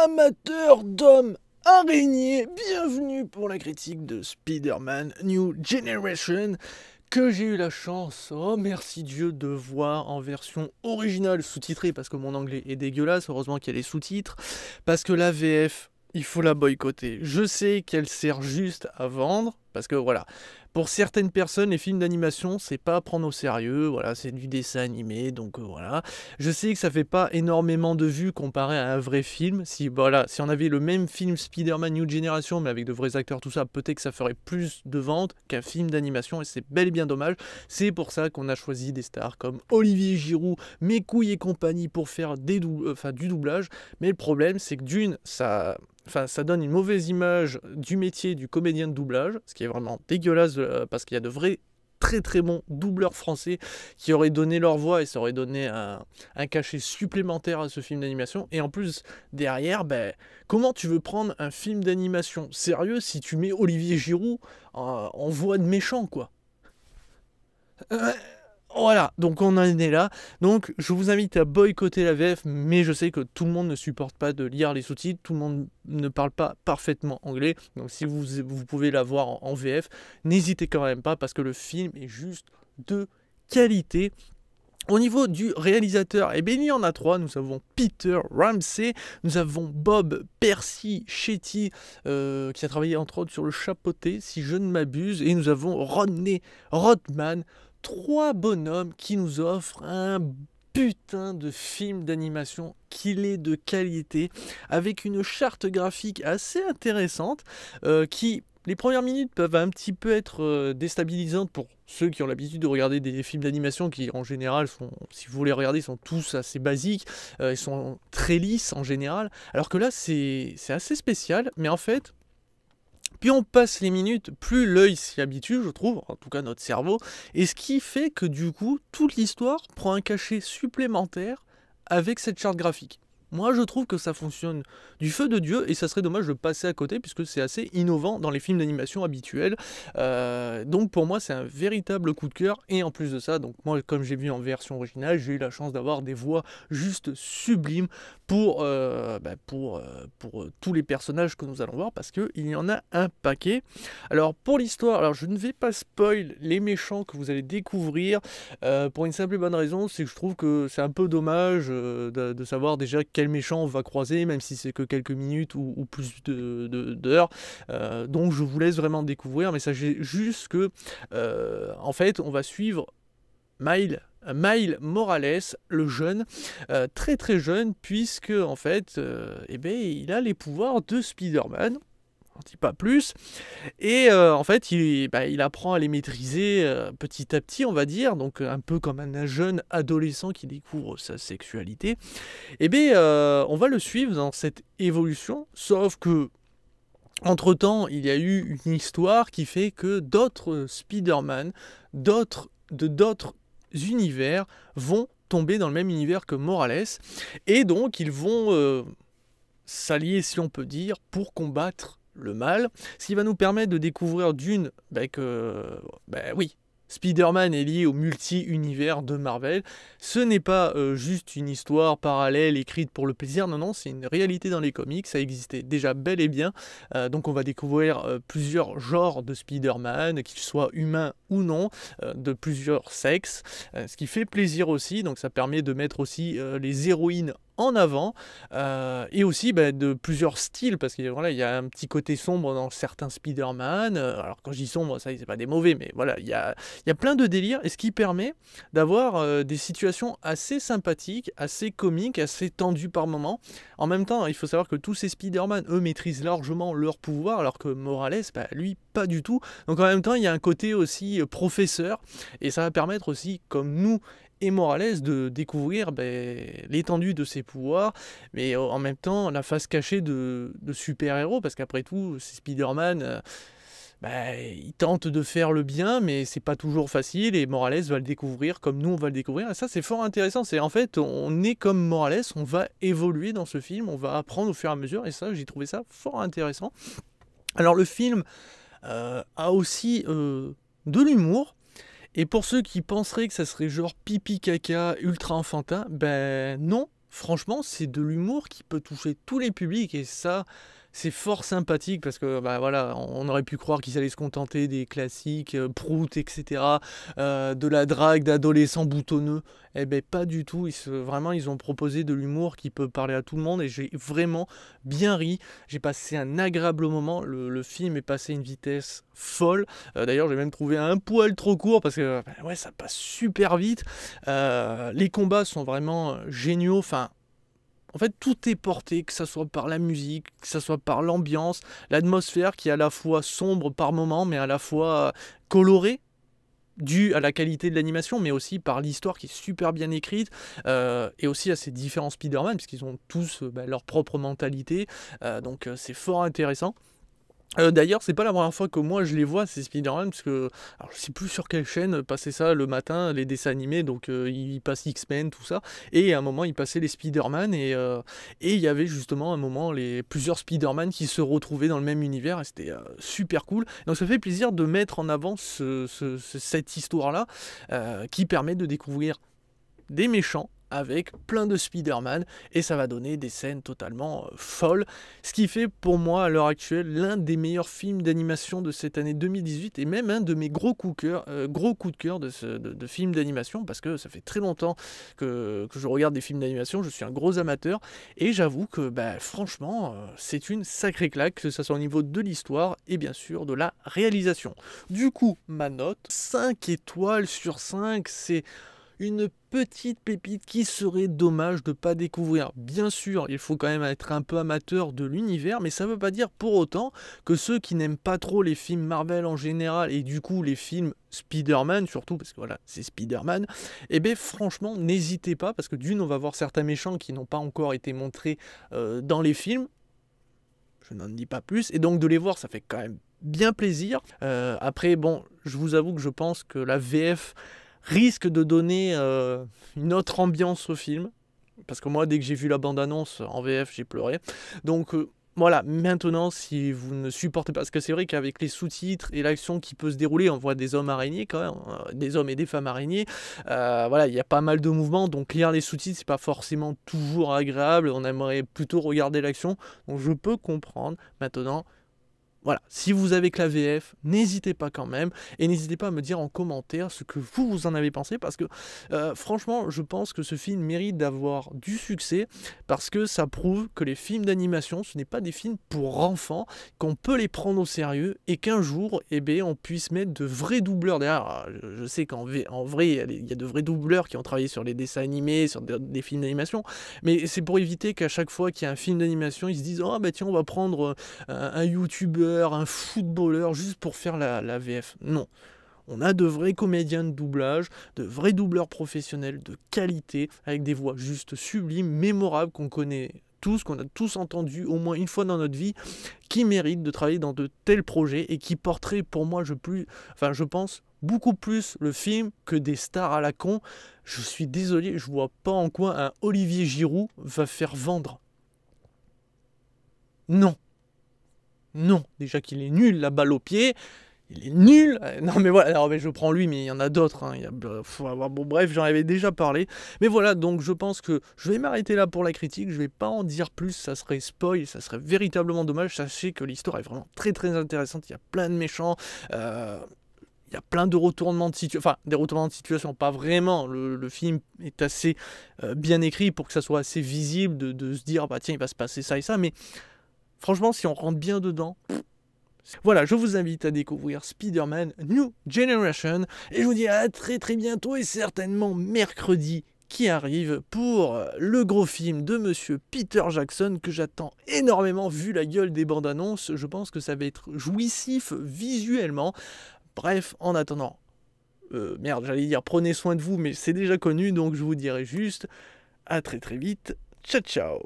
amateurs d'hommes araignées, bienvenue pour la critique de Spider-Man New Generation que j'ai eu la chance, oh merci Dieu, de voir en version originale sous-titrée parce que mon anglais est dégueulasse, heureusement qu'il y a les sous-titres, parce que la VF, il faut la boycotter. Je sais qu'elle sert juste à vendre, parce que voilà, pour certaines personnes, les films d'animation, c'est pas à prendre au sérieux, voilà, c'est du dessin animé, donc voilà. Je sais que ça fait pas énormément de vues comparé à un vrai film. Si on avait le même film Spider-Man New Generation, mais avec de vrais acteurs, tout ça, peut-être que ça ferait plus de ventes qu'un film d'animation, et c'est bel et bien dommage. C'est pour ça qu'on a choisi des stars comme Olivier Giroud, Mes couilles et compagnie pour faire du doublage. Mais le problème, c'est que ça donne une mauvaise image du métier du comédien de doublage, ce qui est vraiment dégueulasse parce qu'il y a de vrais très très bons doubleurs français qui auraient donné leur voix et ça aurait donné un cachet supplémentaire à ce film d'animation. Et en plus, derrière, comment tu veux prendre un film d'animation sérieux si tu mets Olivier Giroud en voix de méchant, quoi. Voilà, donc on en est là. Donc je vous invite à boycotter la VF, mais je sais que tout le monde ne supporte pas de lire les sous-titres, tout le monde ne parle pas parfaitement anglais. Donc si vous pouvez la voir en VF, n'hésitez quand même pas parce que le film est juste de qualité. Au niveau du réalisateur, eh bien, il y en a trois. Nous avons Peter Ramsey, nous avons Bob Percy Shetty, qui a travaillé entre autres sur Le Chapeauté, si je ne m'abuse, et nous avons Rodney Rodman. Trois bonhommes qui nous offrent un putain de film d'animation qu'il est de qualité, avec une charte graphique assez intéressante, qui... Les premières minutes peuvent un petit peu être déstabilisantes pour ceux qui ont l'habitude de regarder des films d'animation qui en général sont, si vous les regardez, sont tous assez basiques, ils sont très lisses en général, alors que là c'est assez spécial, mais en fait, plus on passe les minutes, plus l'œil s'y habitue, je trouve, en tout cas notre cerveau, et ce qui fait que du coup, toute l'histoire prend un cachet supplémentaire avec cette charte graphique. Moi, je trouve que ça fonctionne du feu de Dieu et ça serait dommage de passer à côté puisque c'est assez innovant dans les films d'animation habituels. Donc pour moi, c'est un véritable coup de cœur. Et en plus de ça, donc moi, comme j'ai vu en version originale, j'ai eu la chance d'avoir des voix juste sublimes pour tous les personnages que nous allons voir parce qu'il y en a un paquet. Alors pour l'histoire, alors je ne vais pas spoil les méchants que vous allez découvrir pour une simple et bonne raison, c'est que je trouve que c'est un peu dommage de savoir déjà quel méchant on va croiser, même si c'est que quelques minutes ou plus d'heures. Donc je vous laisse vraiment découvrir, mais sachez juste que en fait on va suivre Miles Morales, le jeune, très très jeune, puisque en fait il a les pouvoirs de Spider-Man. On dit pas plus, et en fait il apprend à les maîtriser petit à petit, on va dire, donc un peu comme un jeune adolescent qui découvre sa sexualité. Et on va le suivre dans cette évolution, sauf que entre-temps, il y a eu une histoire qui fait que d'autres Spider-Man, d'autres univers vont tomber dans le même univers que Morales, et donc ils vont s'allier, si on peut dire, pour combattre le mal, ce qui va nous permettre de découvrir Spider-Man est lié au multi-univers de Marvel. Ce n'est pas juste une histoire parallèle écrite pour le plaisir, non, c'est une réalité dans les comics, ça existait déjà bel et bien. Donc on va découvrir plusieurs genres de Spider-Man, qu'ils soient humains ou non, de plusieurs sexes, ce qui fait plaisir aussi, donc ça permet de mettre aussi les héroïnes en avant, et aussi de plusieurs styles, parce qu'il il y a un petit côté sombre dans certains Spider-Man, alors quand je dis sombre, ça c'est pas des mauvais, mais voilà, il y a plein de délires, et ce qui permet d'avoir des situations assez sympathiques, assez comiques, assez tendues par moments. En même temps, il faut savoir que tous ces Spider-Man, eux, maîtrisent largement leur pouvoir, alors que Morales, lui, pas du tout. Donc en même temps, il y a un côté aussi professeur, et ça va permettre aussi, comme nous, et Morales de découvrir l'étendue de ses pouvoirs, mais en même temps la face cachée de super-héros, parce qu'après tout, c'est Spider-Man, il tente de faire le bien, mais c'est pas toujours facile, et Morales va le découvrir comme nous on va le découvrir, et ça c'est fort intéressant, c'est en fait, on est comme Morales, on va évoluer dans ce film, on va apprendre au fur et à mesure, et ça, j'ai trouvé ça fort intéressant. Alors le film a aussi de l'humour. Et pour ceux qui penseraient que ça serait genre pipi caca ultra enfantin, non, franchement, c'est de l'humour qui peut toucher tous les publics et ça, c'est fort sympathique parce que bah voilà, on aurait pu croire qu'ils allaient se contenter des classiques, Prout, etc., de la drague d'adolescents boutonneux. Eh ben pas du tout. Vraiment, ils ont proposé de l'humour qui peut parler à tout le monde et j'ai vraiment bien ri. J'ai passé un agréable moment. Le film est passé à une vitesse folle. D'ailleurs, j'ai même trouvé un poil trop court parce que bah ouais, ça passe super vite. Les combats sont vraiment géniaux. Enfin, en fait, tout est porté, que ça soit par la musique, que ça soit par l'ambiance, l'atmosphère qui est à la fois sombre par moments, mais à la fois colorée, due à la qualité de l'animation, mais aussi par l'histoire qui est super bien écrite, et aussi à ces différents Spider-Man, puisqu'ils ont tous bah, leur propre mentalité, donc c'est fort intéressant. D'ailleurs, c'est pas la première fois que moi je les vois, ces Spider-Man, parce que alors, je sais plus sur quelle chaîne passait ça le matin, les dessins animés, donc ils passent X-Men, tout ça, et à un moment ils passaient les Spider-Man, et il y avait justement un moment plusieurs Spider-Man qui se retrouvaient dans le même univers, et c'était super cool. Donc ça fait plaisir de mettre en avant cette histoire-là, qui permet de découvrir des méchants avec plein de Spider-Man et ça va donner des scènes totalement folles, ce qui fait pour moi à l'heure actuelle l'un des meilleurs films d'animation de cette année 2018 et même un de mes gros coups de cœur de films d'animation parce que ça fait très longtemps que je regarde des films d'animation, je suis un gros amateur et j'avoue que bah, franchement c'est une sacrée claque, que ce soit au niveau de l'histoire et bien sûr de la réalisation. Du coup ma note 5 étoiles sur 5, c'est une petite pépite qui serait dommage de ne pas découvrir. Bien sûr, il faut quand même être un peu amateur de l'univers, mais ça ne veut pas dire pour autant que ceux qui n'aiment pas trop les films Marvel en général, et du coup les films Spider-Man surtout, parce que voilà, c'est Spider-Man, et bien franchement, n'hésitez pas, parce que d'une, on va voir certains méchants qui n'ont pas encore été montrés dans les films, je n'en dis pas plus, et donc de les voir, ça fait quand même bien plaisir. Après, bon, je vous avoue que je pense que la VF risque de donner une autre ambiance au film. Parce que moi, dès que j'ai vu la bande-annonce en VF, j'ai pleuré. Donc voilà, maintenant, si vous ne supportez pas... Parce que c'est vrai qu'avec les sous-titres et l'action qui peut se dérouler, on voit des hommes araignées quand même, des hommes et des femmes araignées. Voilà, il y a pas mal de mouvements, donc lire les sous-titres, c'est pas forcément toujours agréable. On aimerait plutôt regarder l'action. Donc je peux comprendre. Maintenant... Voilà, si vous avez que la VF, n'hésitez pas quand même, et n'hésitez pas à me dire en commentaire ce que vous en avez pensé, parce que franchement, je pense que ce film mérite d'avoir du succès, parce que ça prouve que les films d'animation, ce n'est pas des films pour enfants, qu'on peut les prendre au sérieux, et qu'un jour, eh bien, on puisse mettre de vrais doubleurs derrière. Je sais qu'en vrai, il y a de vrais doubleurs qui ont travaillé sur les dessins animés, sur des films d'animation, mais c'est pour éviter qu'à chaque fois qu'il y a un film d'animation, ils se disent « Oh bah tiens, on va prendre un YouTuber, un footballeur juste pour faire la VF. » Non. On a de vrais comédiens de doublage, de vrais doubleurs professionnels de qualité, avec des voix juste sublimes, mémorables, qu'on connaît tous, qu'on a tous entendu au moins une fois dans notre vie, qui méritent de travailler dans de tels projets et qui porteraient pour moi, je pense, beaucoup plus le film que des stars à la con. Je suis désolé, je vois pas en quoi un Olivier Giroud va faire vendre. Non. Non, déjà qu'il est nul, la balle au pied, il est nul. Non mais voilà, alors, mais je prends lui, mais il y en a d'autres. Hein. Bon bref, j'en avais déjà parlé. Mais voilà, donc je pense que je vais m'arrêter là pour la critique. Je vais pas en dire plus, ça serait spoil, ça serait véritablement dommage. Sachez que l'histoire est vraiment très très intéressante. Il y a plein de méchants. Il y a plein de retournements de situation, enfin des retournements de situation, pas vraiment, le film est assez bien écrit pour que ça soit assez visible de se dire, bah tiens, il va se passer ça et ça, mais franchement, si on rentre bien dedans... Voilà, je vous invite à découvrir Spider-Man New Generation, et je vous dis à très très bientôt, et certainement mercredi qui arrive pour le gros film de Monsieur Peter Jackson, que j'attends énormément vu la gueule des bandes annonces. Je pense que ça va être jouissif visuellement. Bref, en attendant, merde, j'allais dire prenez soin de vous, mais c'est déjà connu, donc je vous dirai juste à très très vite. Ciao ciao.